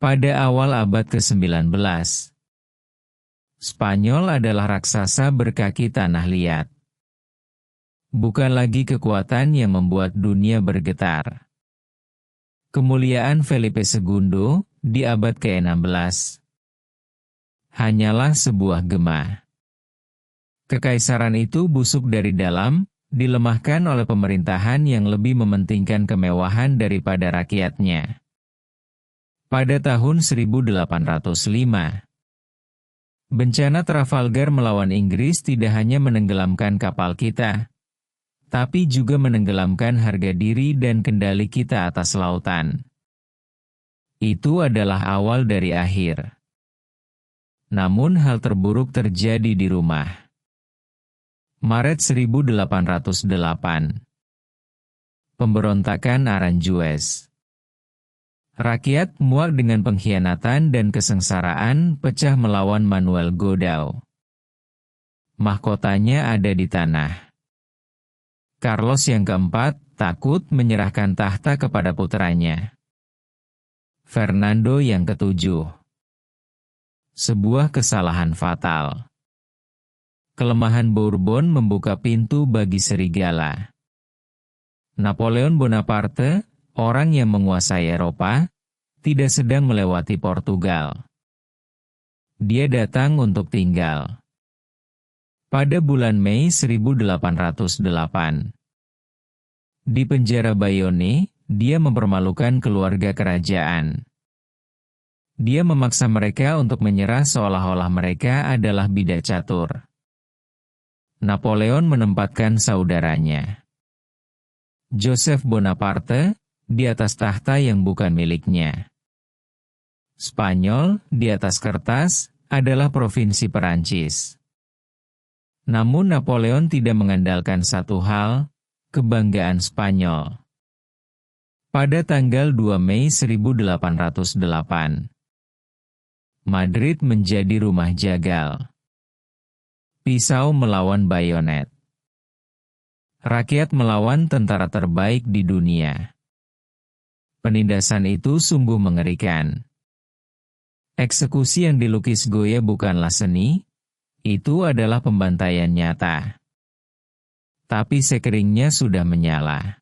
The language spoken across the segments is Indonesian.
Pada awal abad ke-19, Spanyol adalah raksasa berkaki tanah liat. Bukan lagi kekuatan yang membuat dunia bergetar. Kemuliaan Felipe II di abad ke-16 hanyalah sebuah gema. Kekaisaran itu busuk dari dalam, dilemahkan oleh pemerintahan yang lebih mementingkan kemewahan daripada rakyatnya. Pada tahun 1805, bencana Trafalgar melawan Inggris tidak hanya menenggelamkan kapal kita, tapi juga menenggelamkan harga diri dan kendali kita atas lautan. Itu adalah awal dari akhir. Namun hal terburuk terjadi di rumah. Maret 1808. Pemberontakan Aranjuez. Rakyat muak dengan pengkhianatan dan kesengsaraan pecah melawan Manuel Godao. Mahkotanya ada di tanah. Carlos yang keempat takut menyerahkan tahta kepada putranya. Fernando yang ketujuh. Sebuah kesalahan fatal. Kelemahan Bourbon membuka pintu bagi serigala. Napoleon Bonaparte, orang yang menguasai Eropa, tidak sedang melewati Portugal. Dia datang untuk tinggal. Pada bulan Mei 1808, di penjara Bayonne, dia mempermalukan keluarga kerajaan. Dia memaksa mereka untuk menyerah seolah-olah mereka adalah bidak catur. Napoleon menempatkan saudaranya, Joseph Bonaparte, di atas tahta yang bukan miliknya. Spanyol, di atas kertas, adalah provinsi Perancis. Namun Napoleon tidak mengandalkan satu hal, kebanggaan Spanyol. Pada tanggal 2 Mei 1808, Madrid menjadi rumah jagal. Pisau melawan bayonet. Rakyat melawan tentara terbaik di dunia. Penindasan itu sungguh mengerikan. Eksekusi yang dilukis Goya bukanlah seni, itu adalah pembantaian nyata. Tapi sekeringnya sudah menyala.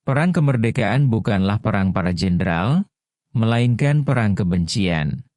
Perang kemerdekaan bukanlah perang para jenderal, melainkan perang kebencian.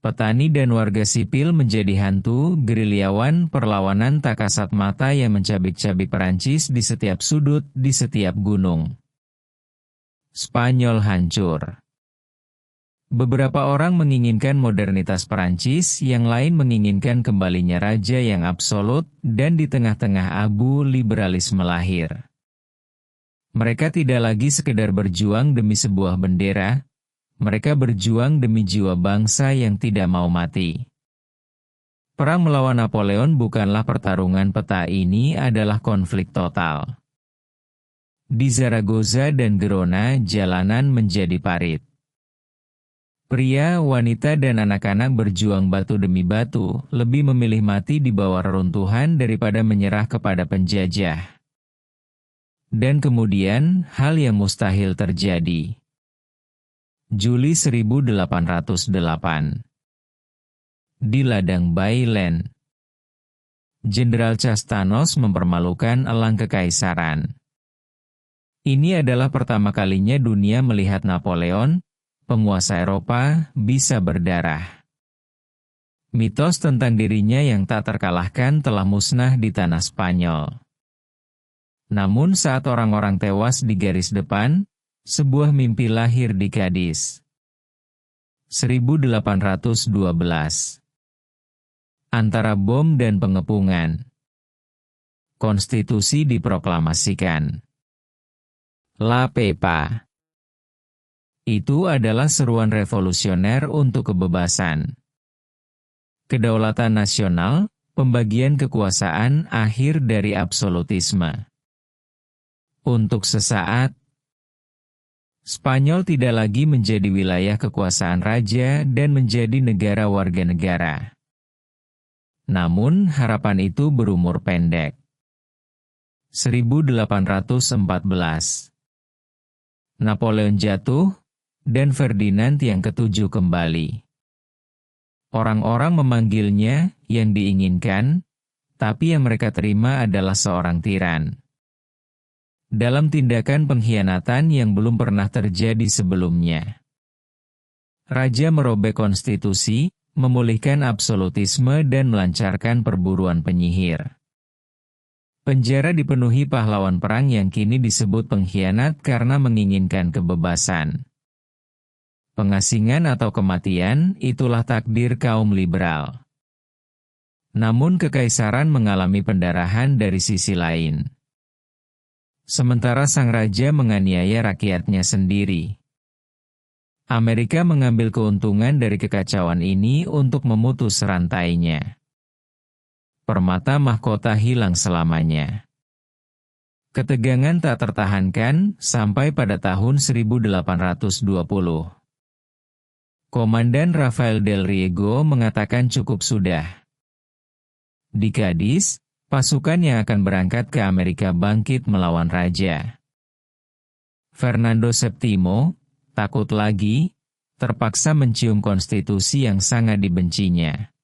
Petani dan warga sipil menjadi hantu, gerilyawan, perlawanan tak kasat mata yang mencabik-cabik Perancis di setiap sudut, di setiap gunung. Spanyol hancur. Beberapa orang menginginkan modernitas Perancis, yang lain menginginkan kembalinya raja yang absolut, dan di tengah-tengah abu liberalisme lahir. Mereka tidak lagi sekedar berjuang demi sebuah bendera, mereka berjuang demi jiwa bangsa yang tidak mau mati. Perang melawan Napoleon bukanlah pertarungan peta, ini adalah konflik total. Di Zaragoza dan Gerona jalanan menjadi parit. Pria, wanita dan anak-anak berjuang batu demi batu, lebih memilih mati di bawah reruntuhan daripada menyerah kepada penjajah. Dan kemudian, hal yang mustahil terjadi. Juli 1808. Di ladang Baylen, Jenderal Castanos mempermalukan elang kekaisaran. Ini adalah pertama kalinya dunia melihat Napoleon, penguasa Eropa, bisa berdarah. Mitos tentang dirinya yang tak terkalahkan telah musnah di tanah Spanyol. Namun saat orang-orang tewas di garis depan, sebuah mimpi lahir di Cadiz. 1812. Antara bom dan pengepungan, konstitusi diproklamasikan. La Pepa. Itu adalah seruan revolusioner untuk kebebasan. Kedaulatan nasional, pembagian kekuasaan akhir dari absolutisme. Untuk sesaat, Spanyol tidak lagi menjadi wilayah kekuasaan raja dan menjadi negara warga negara. Namun harapan itu berumur pendek. 1814. Napoleon jatuh, dan Ferdinand yang ketujuh kembali. Orang-orang memanggilnya yang diinginkan, tapi yang mereka terima adalah seorang tiran. Dalam tindakan pengkhianatan yang belum pernah terjadi sebelumnya. Raja merobek konstitusi, memulihkan absolutisme dan melancarkan perburuan penyihir. Penjara dipenuhi pahlawan perang yang kini disebut pengkhianat karena menginginkan kebebasan. Pengasingan atau kematian, itulah takdir kaum liberal. Namun kekaisaran mengalami pendarahan dari sisi lain. Sementara sang raja menganiaya rakyatnya sendiri. Amerika mengambil keuntungan dari kekacauan ini untuk memutus rantainya. Permata mahkota hilang selamanya. Ketegangan tak tertahankan sampai pada tahun 1820. Komandan Rafael del Riego mengatakan cukup sudah. Di Cadiz, pasukan yang akan berangkat ke Amerika bangkit melawan raja. Fernando VII, takut lagi, terpaksa mencium konstitusi yang sangat dibencinya.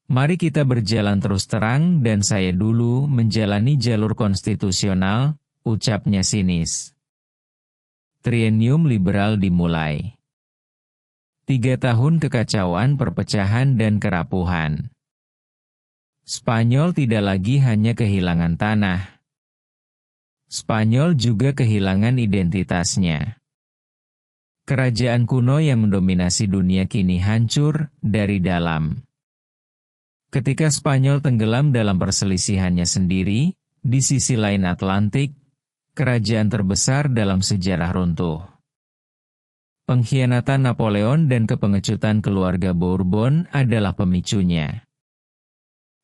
Mari kita berjalan terus terang dan saya dulu menjalani jalur konstitusional, ucapnya sinis. Trienium liberal dimulai. 3 tahun kekacauan, perpecahan dan kerapuhan. Spanyol tidak lagi hanya kehilangan tanah. Spanyol juga kehilangan identitasnya. Kerajaan kuno yang mendominasi dunia kini hancur dari dalam. Ketika Spanyol tenggelam dalam perselisihannya sendiri, di sisi lain Atlantik, kerajaan terbesar dalam sejarah runtuh. Pengkhianatan Napoleon dan kepengecutan keluarga Bourbon adalah pemicunya.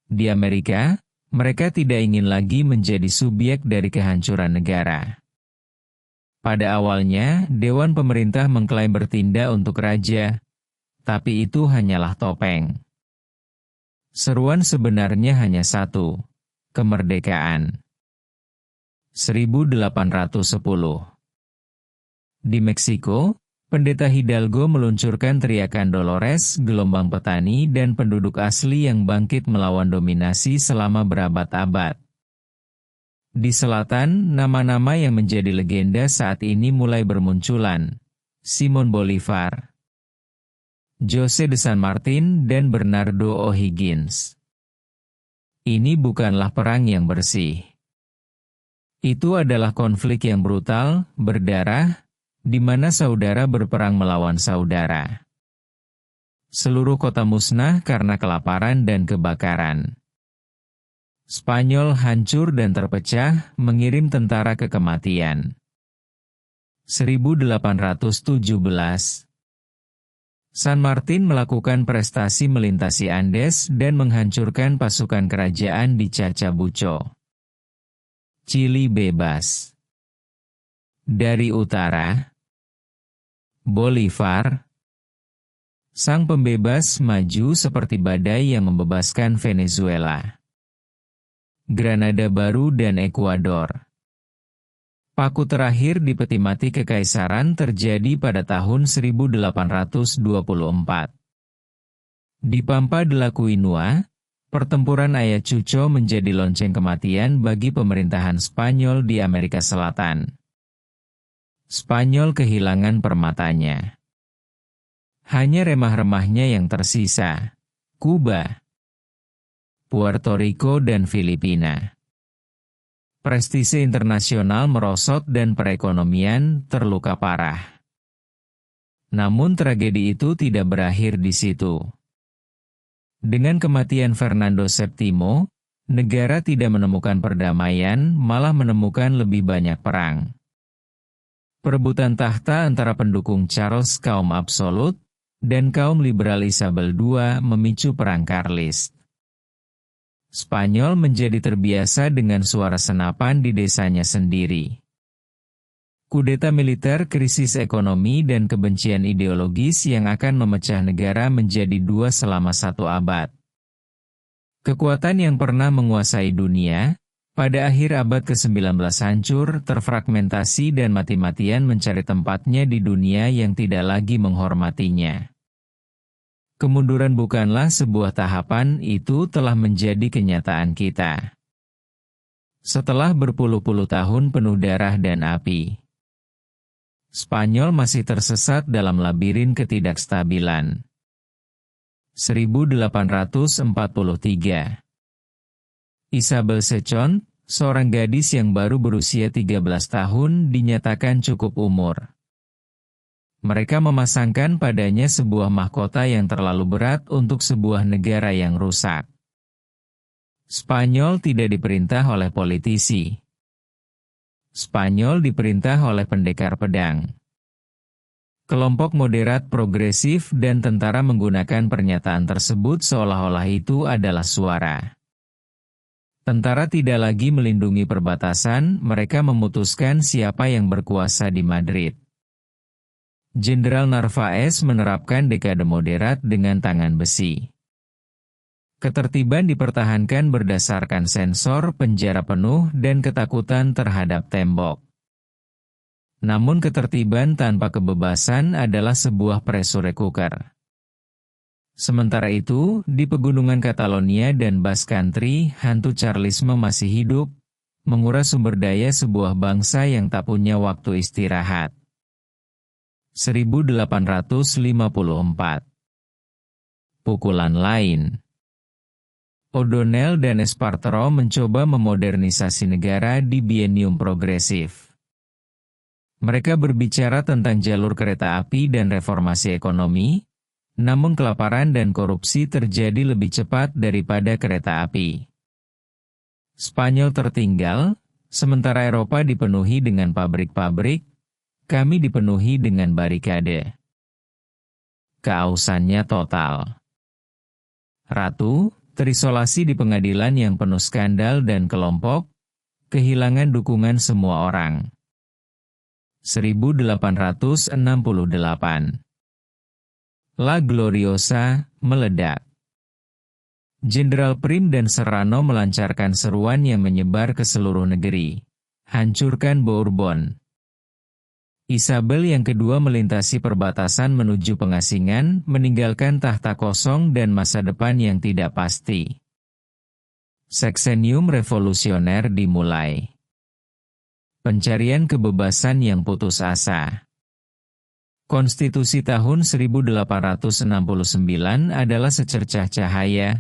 Di Amerika, mereka tidak ingin lagi menjadi subjek dari kehancuran negara. Pada awalnya, Dewan Pemerintah mengklaim bertindak untuk raja, tapi itu hanyalah topeng. Seruan sebenarnya hanya satu, kemerdekaan. 1810. Di Meksiko, Pendeta Hidalgo meluncurkan teriakan Dolores, gelombang petani dan penduduk asli yang bangkit melawan dominasi selama berabad-abad. Di selatan, nama-nama yang menjadi legenda saat ini mulai bermunculan. Simon Bolivar, José de San Martín dan Bernardo O'Higgins. Ini bukanlah perang yang bersih. Itu adalah konflik yang brutal, berdarah, di mana saudara berperang melawan saudara. Seluruh kota musnah karena kelaparan dan kebakaran. Spanyol hancur dan terpecah, mengirim tentara ke kematian. 1817. San Martín melakukan prestasi melintasi Andes dan menghancurkan pasukan kerajaan di Chacabuco. Chili bebas. Dari utara, Bolivar, sang pembebas, maju seperti badai yang membebaskan Venezuela, Granada Baru dan Ekuador. Paku terakhir di peti mati kekaisaran terjadi pada tahun 1824. Di Pampa de la Quinua, pertempuran Ayacucho menjadi lonceng kematian bagi pemerintahan Spanyol di Amerika Selatan. Spanyol kehilangan permatanya. Hanya remah-remahnya yang tersisa. Kuba, Puerto Rico dan Filipina. Prestise internasional merosot dan perekonomian terluka parah. Namun tragedi itu tidak berakhir di situ. Dengan kematian Fernando VII, negara tidak menemukan perdamaian, malah menemukan lebih banyak perang. Perebutan tahta antara pendukung Charles kaum absolut dan kaum liberal Isabel II memicu perang Carlist. Spanyol menjadi terbiasa dengan suara senapan di desanya sendiri. Kudeta militer, krisis ekonomi dan kebencian ideologis yang akan memecah negara menjadi dua selama 1 abad. Kekuatan yang pernah menguasai dunia, Pada akhir abad ke-19 hancur, terfragmentasi dan mati-matian mencari tempatnya di dunia yang tidak lagi menghormatinya. Kemunduran bukanlah sebuah tahapan, itu telah menjadi kenyataan kita. Setelah berpuluh-puluh tahun penuh darah dan api, Spanyol masih tersesat dalam labirin ketidakstabilan. 1843. Isabel Secon, seorang gadis yang baru berusia 13 tahun, dinyatakan cukup umur. Mereka memasangkan padanya sebuah mahkota yang terlalu berat untuk sebuah negara yang rusak. Spanyol tidak diperintah oleh politisi. Spanyol diperintah oleh pendekar pedang. Kelompok moderat progresif dan tentara menggunakan pernyataan tersebut seolah-olah itu adalah suara. Tentara tidak lagi melindungi perbatasan, mereka memutuskan siapa yang berkuasa di Madrid. Jenderal Narváez menerapkan dekade moderat dengan tangan besi. Ketertiban dipertahankan berdasarkan sensor, penjara penuh, dan ketakutan terhadap tembok. Namun ketertiban tanpa kebebasan adalah sebuah pressure cooker. Sementara itu, di pegunungan Catalonia dan Basque Country, hantu Charlisme masih hidup, menguras sumber daya sebuah bangsa yang tak punya waktu istirahat. 1854. Pukulan lain. O'Donnell dan Espartero mencoba memodernisasi negara di bienium progresif. Mereka berbicara tentang jalur kereta api dan reformasi ekonomi, namun kelaparan dan korupsi terjadi lebih cepat daripada kereta api. Spanyol tertinggal, sementara Eropa dipenuhi dengan pabrik-pabrik, kami dipenuhi dengan barikade. Keausannya total. Ratu, terisolasi di pengadilan yang penuh skandal dan kelompok, kehilangan dukungan semua orang. 1868. La Gloriosa meledak. Jenderal Prim dan Serrano melancarkan seruan yang menyebar ke seluruh negeri. Hancurkan Bourbon. Isabel yang kedua melintasi perbatasan menuju pengasingan, meninggalkan tahta kosong dan masa depan yang tidak pasti. Sexennium revolusioner dimulai. Pencarian kebebasan yang putus asa. Konstitusi tahun 1869 adalah secercah cahaya,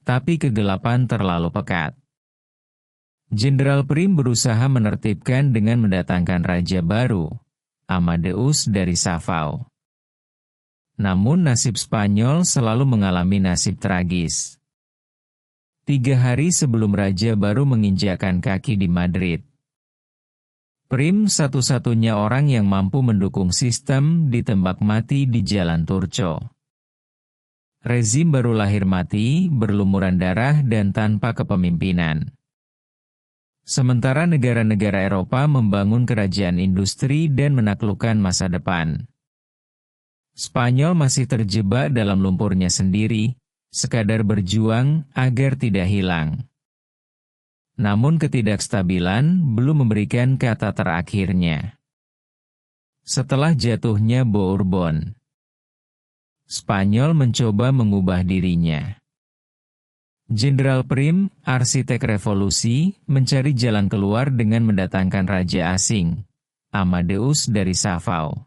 tapi kegelapan terlalu pekat. Jenderal Prim berusaha menertibkan dengan mendatangkan raja baru, Amadeus dari Savao. Namun nasib Spanyol selalu mengalami nasib tragis. 3 hari sebelum raja baru menginjakkan kaki di Madrid, Prim, satu-satunya orang yang mampu mendukung sistem, ditembak mati di Jalan Turco. Rezim baru lahir mati, berlumuran darah dan tanpa kepemimpinan. Sementara negara-negara Eropa membangun kerajaan industri dan menaklukkan masa depan, Spanyol masih terjebak dalam lumpurnya sendiri, sekadar berjuang agar tidak hilang. Namun ketidakstabilan belum memberikan kata terakhirnya. Setelah jatuhnya Bourbon, Spanyol mencoba mengubah dirinya. Jenderal Prim, arsitek revolusi, mencari jalan keluar dengan mendatangkan raja asing, Amadeus dari Savao.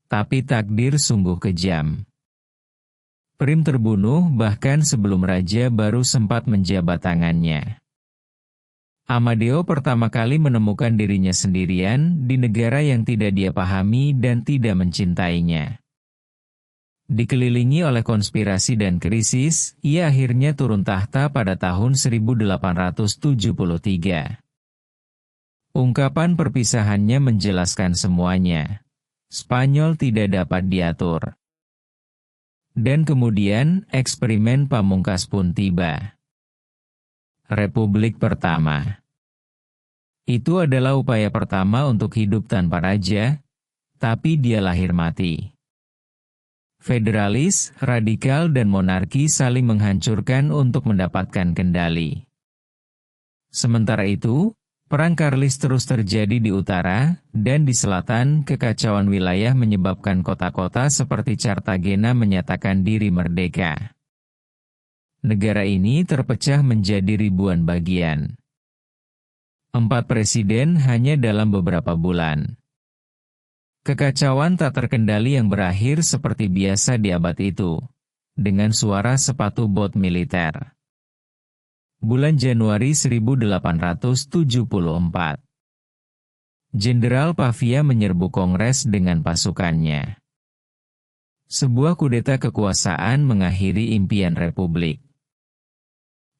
Tapi takdir sungguh kejam. Prim terbunuh bahkan sebelum raja baru sempat menjabat tangannya. Amadeo pertama kali menemukan dirinya sendirian di negara yang tidak dia pahami dan tidak mencintainya. Dikelilingi oleh konspirasi dan krisis, ia akhirnya turun tahta pada tahun 1873. Ungkapan perpisahannya menjelaskan semuanya. Spanyol tidak dapat diatur. Dan kemudian, eksperimen pamungkas pun tiba. Republik pertama. Itu adalah upaya pertama untuk hidup tanpa raja, tapi dia lahir mati. Federalis, radikal dan monarki saling menghancurkan untuk mendapatkan kendali. Sementara itu, perang Karlis terus terjadi di utara, dan di selatan kekacauan wilayah menyebabkan kota-kota seperti Cartagena menyatakan diri merdeka. Negara ini terpecah menjadi ribuan bagian. 4 presiden hanya dalam beberapa bulan. Kekacauan tak terkendali yang berakhir seperti biasa di abad itu, dengan suara sepatu bot militer. Bulan Januari 1874. Jenderal Pavia menyerbu Kongres dengan pasukannya. Sebuah kudeta kekuasaan mengakhiri impian Republik.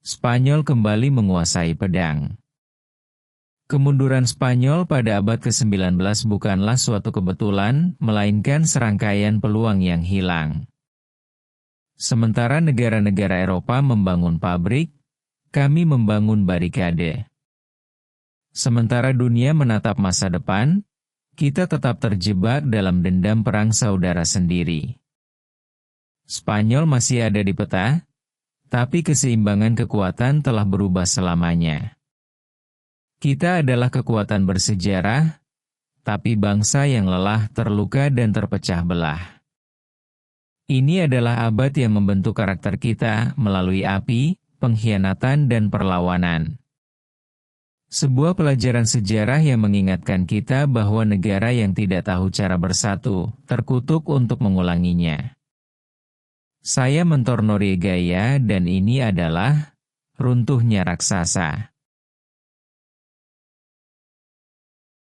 Spanyol kembali menguasai pedang. Kemunduran Spanyol pada abad ke-19 bukanlah suatu kebetulan, melainkan serangkaian peluang yang hilang. Sementara negara-negara Eropa membangun pabrik, kami membangun barikade. Sementara dunia menatap masa depan, kita tetap terjebak dalam dendam perang saudara sendiri. Spanyol masih ada di peta, tapi keseimbangan kekuatan telah berubah selamanya. Kita adalah kekuatan bersejarah, tapi bangsa yang lelah, terluka dan terpecah belah. Ini adalah abad yang membentuk karakter kita melalui api, pengkhianatan dan perlawanan. Sebuah pelajaran sejarah yang mengingatkan kita bahwa negara yang tidak tahu cara bersatu, terkutuk untuk mengulanginya. Saya Mentor Noriegaya dan ini adalah Runtuhnya Raksasa.